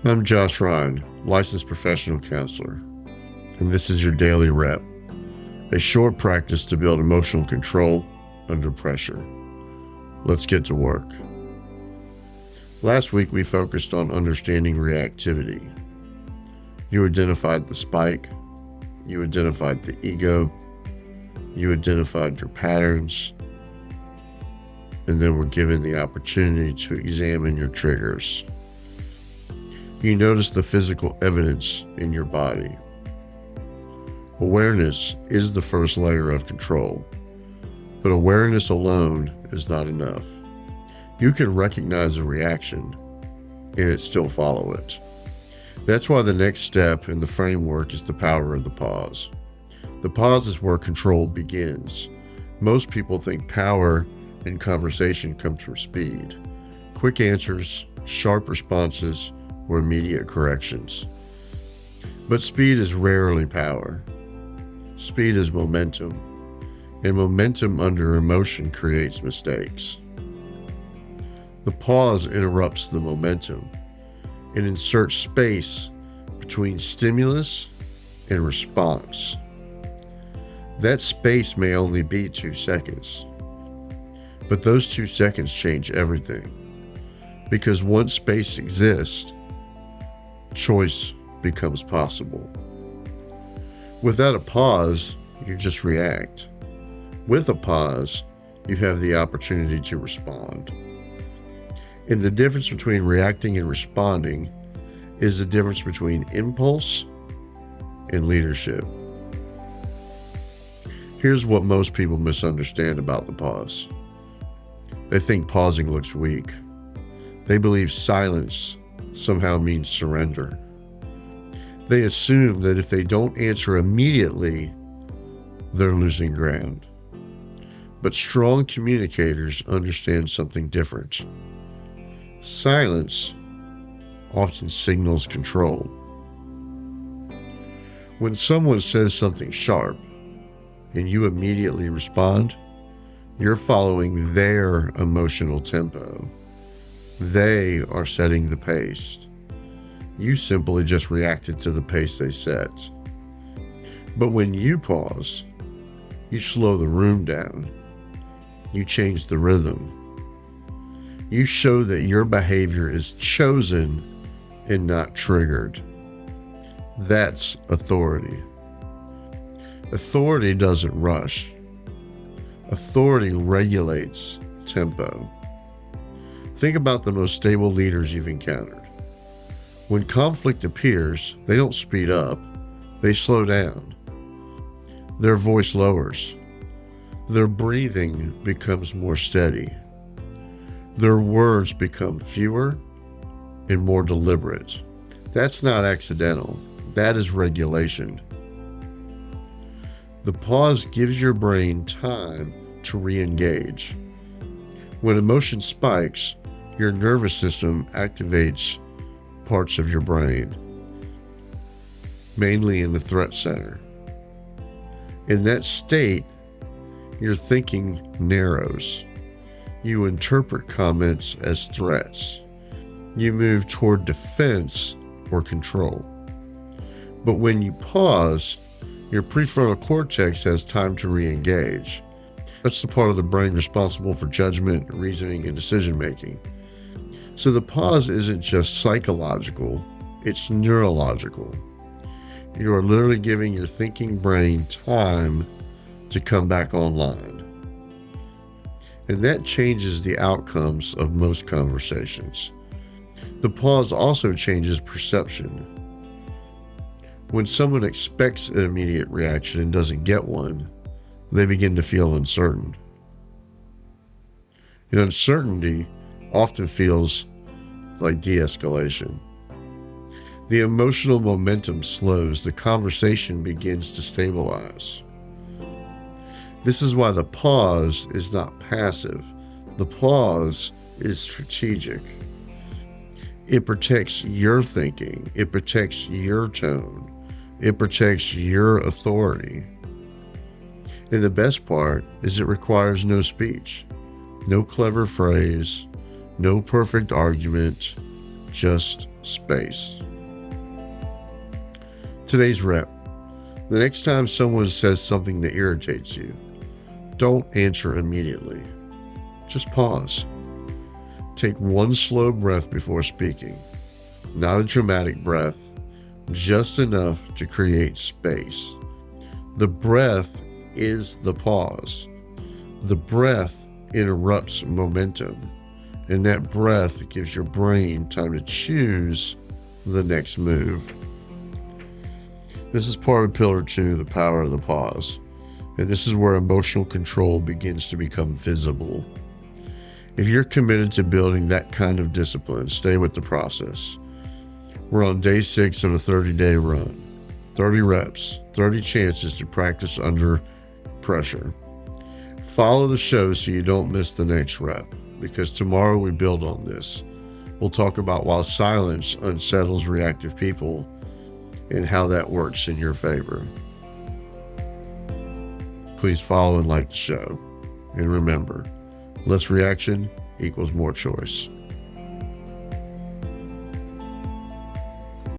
I'm Josh Ryan, licensed professional counselor, and this is your daily rep, a short practice to build emotional control under pressure. Let's get to work. Last week we focused on understanding reactivity. You identified the spike, you identified the ego, you identified your patterns, and then we're given the opportunity to examine your triggers. You notice the physical evidence in your body. Awareness is the first layer of control, but awareness alone is not enough. You can recognize a reaction and it still follow it. That's why the next step in the framework is the power of the pause. The pause is where control begins. Most people think power in conversation comes from speed, quick answers, sharp responses, or immediate corrections. But speed is rarely power. Speed is momentum, and momentum under emotion creates mistakes. The pause interrupts the momentum and inserts space between stimulus and response. That space may only be 2 seconds, but those 2 seconds change everything. Because once space exists, choice becomes possible. Without a pause, you just react. With a pause, you have the opportunity to respond. And the difference between reacting and responding is the difference between impulse and leadership. Here's what most people misunderstand about the pause. They think pausing looks weak. They believe silence somehow means surrender. They assume that if they don't answer immediately, they're losing ground. But strong communicators understand something different. Silence often signals control. When someone says something sharp and you immediately respond, you're following their emotional tempo. They are setting the pace. You simply just reacted to the pace they set. But when you pause, you slow the room down. You change the rhythm. You show that your behavior is chosen and not triggered. That's authority. Authority doesn't rush. Authority regulates tempo. Think about the most stable leaders you've encountered. When conflict appears, they don't speed up, they slow down. Their voice lowers. Their breathing becomes more steady. Their words become fewer and more deliberate. That's not accidental. That is regulation. The pause gives your brain time to re-engage. When emotion spikes, your nervous system activates parts of your brain, mainly in the threat center. In that state, your thinking narrows. You interpret comments as threats. You move toward defense or control. But when you pause, your prefrontal cortex has time to re-engage. That's the part of the brain responsible for judgment, reasoning, and decision-making. So the pause isn't just psychological, it's neurological. You are literally giving your thinking brain time to come back online. And that changes the outcomes of most conversations. The pause also changes perception. When someone expects an immediate reaction and doesn't get one, they begin to feel uncertain. And uncertainty often feels like de-escalation. The emotional momentum slows, the conversation begins to stabilize. This is why the pause is not passive. The pause is strategic. It protects your thinking. It protects your tone. It protects your authority. And the best part is it requires no speech, no clever phrase, no perfect argument, just space. Today's rep. The next time someone says something that irritates you, don't answer immediately. Just pause. Take one slow breath before speaking. Not a dramatic breath, just enough to create space. The breath is the pause. The breath interrupts momentum, and that breath gives your brain time to choose the next move. This is part of Pillar 2, the power of the pause, and this is where emotional control begins to become visible. If you're committed to building that kind of discipline, stay with the process. We're on day 6 of a 30-day run. 30 reps, 30 chances to practice under pressure. Follow the show so you don't miss the next rep, because tomorrow we build on this. We'll talk about why silence unsettles reactive people and how that works in your favor. Please follow and like the show. And remember, less reaction equals more choice.